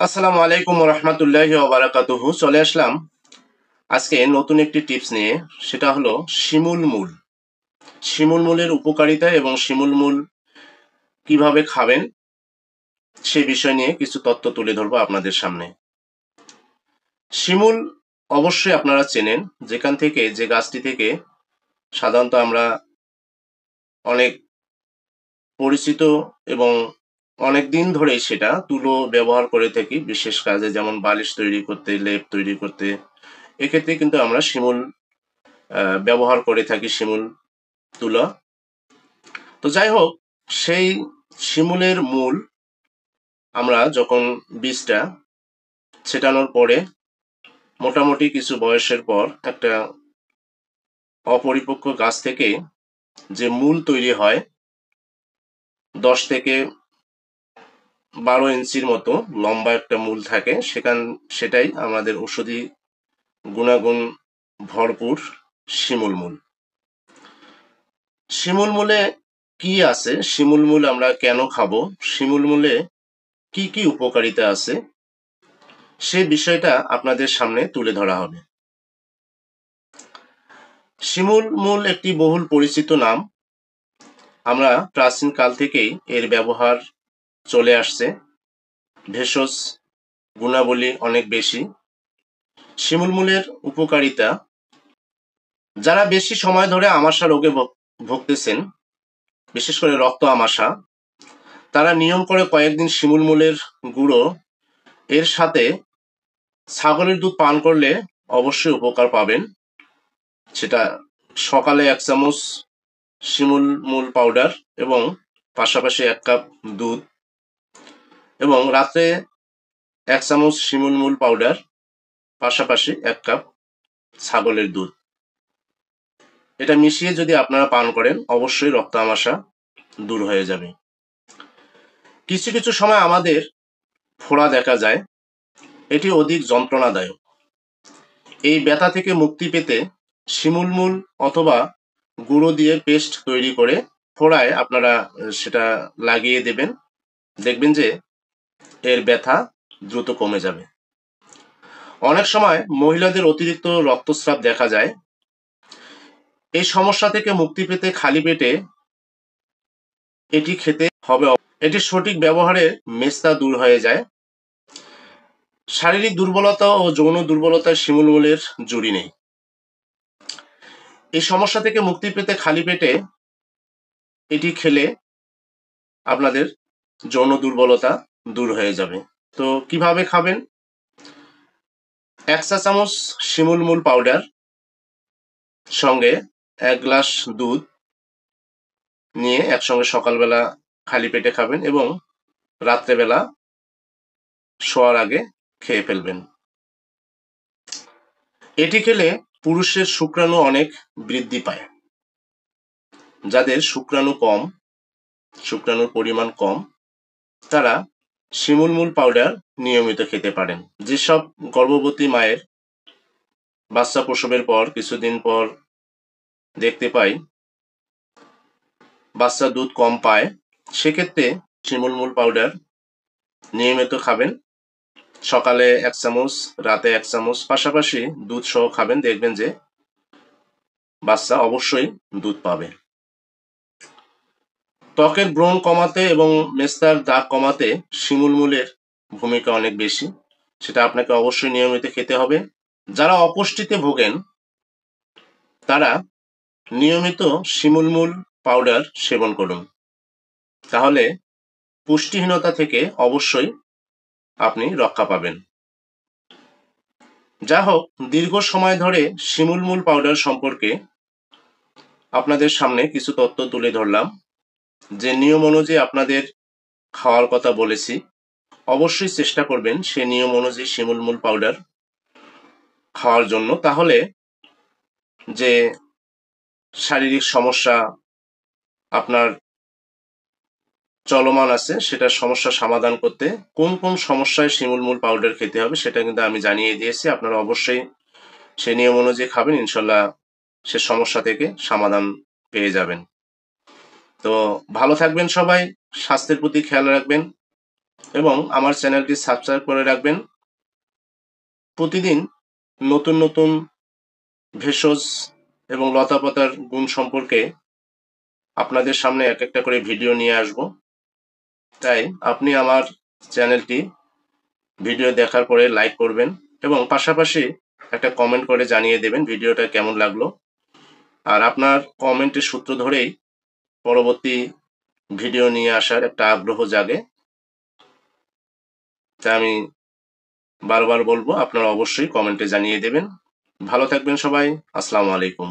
আসসালামু আলাইকুম ওয়া রাহমাতুল্লাহি ওয়া বারাকাতুহু। চলে আসলাম আজকে নতুন একটি টিপস নিয়ে। সেটা হলো শিমুল মূল। শিমুল মূলের উপকারিতা এবং শিমুল মূল কিভাবে খাবেন সে বিষয় নিয়ে কিছু তথ্য তুলে ধরবো আপনাদের সামনে। শিমুল অবশ্যই আপনারা চেনেন, যেখান থেকে যে গাছটি থেকে সাধারণত আমরা অনেক পরিচিত এবং অনেক দিন ধরেই সেটা তুলো ব্যবহার করে থাকি বিশেষ কাজে, যেমন বালিশ তৈরি করতে, লেপ তৈরি করতে। এক্ষেত্রে কিন্তু আমরা শিমুল ব্যবহার করে থাকি, শিমুল তুলা। তো যাই হোক, সেই শিমুলের মূল আমরা যখন বীজটা ছেটানোর পরে মোটামুটি কিছু বয়সের পর একটা অপরিপক্ক গাছ থেকে যে মূল তৈরি হয় 10 থেকে 12 ইঞ্চির মতো লম্বা একটা মূল থাকে, সেটাই আমাদের ঔষধি গুণাগুণ ভরপুর শিমুল মূল। শিমুল মূলে কি আছে, শিমুল মূল আমরা কেন খাবো, শিমুল মূলে কি কি উপকারিতা আছে, সে বিষয়টা আপনাদের সামনে তুলে ধরা হবে। শিমুল মূল একটি বহুল পরিচিত নাম। আমরা প্রাচীন কাল থেকেই এর ব্যবহার চলে আসছে। ভেষজ গুণাবলী অনেক বেশি। শিমুল মূলের উপকারিতা, যারা বেশি সময় ধরে আমাশা রোগে ভুগতেছেন, বিশেষ করে রক্ত আমাশা, তারা নিয়ম করে কয়েকদিন শিমুল মূলের গুঁড়ো এর সাথে ছাগলের দুধ পান করলে অবশ্যই উপকার পাবেন। সেটা সকালে 1 চামচ শিমুল মূল পাউডার এবং পাশাপাশি 1 কাপ দুধ, এবং রাতে 1 চামচ শিমুল মূল পাউডার পাশাপাশি 1 কাপ ছাগলের দুধ, এটা মিশিয়ে যদি আপনারা পান করেন অবশ্যই রক্ত আমাশা দূর হয়ে যাবে। কিছু কিছু সময় আমাদের ফোড়া দেখা যায়, এটি অধিক যন্ত্রণাদায়ক। এই ব্যথা থেকে মুক্তি পেতে শিমুল মূল অথবা গুঁড়ো দিয়ে পেস্ট তৈরি করে ফোড়ায় আপনারা সেটা লাগিয়ে দেবেন, দেখবেন যে এর ব্যথা দ্রুত কমে যাবে। অনেক সময় মহিলাদের অতিরিক্ত রক্তস্রাব দেখা যায়। এই সমস্যা থেকে মুক্তি পেতে খালি পেটে এটি খেতে হবে। এটি সঠিক ব্যবহারে মেস্তা দূর হয়ে যায়। শারীরিক দুর্বলতা ও যৌন দুর্বলতায় শিমুল মূলের জুড়ি নেই। এই সমস্যা থেকে মুক্তি পেতে খালি পেটে এটি খেলে আপনাদের যৌন দুর্বলতা দূর হয়ে যাবে। তো কিভাবে খাবেন? 1 চা চামচ শিমুল মূল পাউডার সঙ্গে 1 গ্লাস দুধ নিয়ে একসঙ্গে সকালবেলা খালি পেটে খাবেন এবং রাত্রেবেলা শোয়ার আগে খেয়ে ফেলবেন। এটি খেলে পুরুষের শুক্রাণু অনেক বৃদ্ধি পায়। যাদের শুক্রাণুর পরিমাণ কম, তারা শিমুল মূল পাউডার নিয়মিত খেতে পারেন। যেসব গর্ভবতী মায়ের বাচ্চা প্রসবের পর কিছুদিন পর দেখতে পাই বাচ্চা দুধ কম পায়, সেক্ষেত্রে শিমুল মূল পাউডার নিয়মিত খাবেন। সকালে 1 চামচ, রাতে 1 চামচ, পাশাপাশি দুধ সহ খাবেন, দেখবেন যে বাচ্চা অবশ্যই দুধ পাবে। ত্বকের ব্রণ কমাতে এবং মেস্তার দাগ কমাতে শিমুল মূলের ভূমিকা অনেক বেশি। সেটা আপনাকে অবশ্যই নিয়মিত খেতে হবে। যারা অপুষ্টিতে ভোগেন তারা নিয়মিত শিমুল মূল পাউডার সেবন করুন, তাহলে পুষ্টিহীনতা থেকে অবশ্যই আপনি রক্ষা পাবেন। যা হোক, দীর্ঘ সময় ধরে শিমুল মূল পাউডার সম্পর্কে আপনাদের সামনে কিছু তথ্য তুলে ধরলাম। যে নিয়ম অনুযায়ী আপনাদের খাওয়ার কথা বলেছি, অবশ্যই চেষ্টা করবেন সে নিয়ম অনুযায়ী শিমুল মূল পাউডার খাওয়ার জন্য। তাহলে যে শারীরিক সমস্যা আপনার চলমান আছে সেটার সমস্যা সমাধান করতে কোন কোন সমস্যায় শিমুল মূল পাউডার খেতে হবে সেটা কিন্তু আমি জানিয়ে দিয়েছি। আপনারা অবশ্যই সে নিয়ম অনুযায়ী খাবেন, ইনশাল্লাহ সে সমস্যা থেকে সমাধান পেয়ে যাবেন। তো ভালো থাকবেন সবাই, স্বাস্থ্যের প্রতি খেয়াল রাখবেন। এবং আমার চ্যানেলটি সাবস্ক্রাইব করে রাখবেন। প্রতিদিন নতুন নতুন ভেষজ এবং লতাপাতার গুণ সম্পর্কে আপনাদের সামনে এক একটা করে ভিডিও নিয়ে আসব। তাই আপনি আমার চ্যানেলটি ভিডিও দেখার পরে লাইক করবেন এবং পাশাপাশি একটা কমেন্ট করে জানিয়ে দেবেন ভিডিওটা কেমন লাগলো। আর আপনার কমেন্টের সূত্র ধরেই পরবর্তী ভিডিও নিয়ে আসার একটা আগ্রহ জাগে। তাই আমি বারবার বলবো, আপনারা অবশ্যই কমেন্টে জানিয়ে দেবেন। ভালো থাকবেন সবাই। আসসালামু আলাইকুম।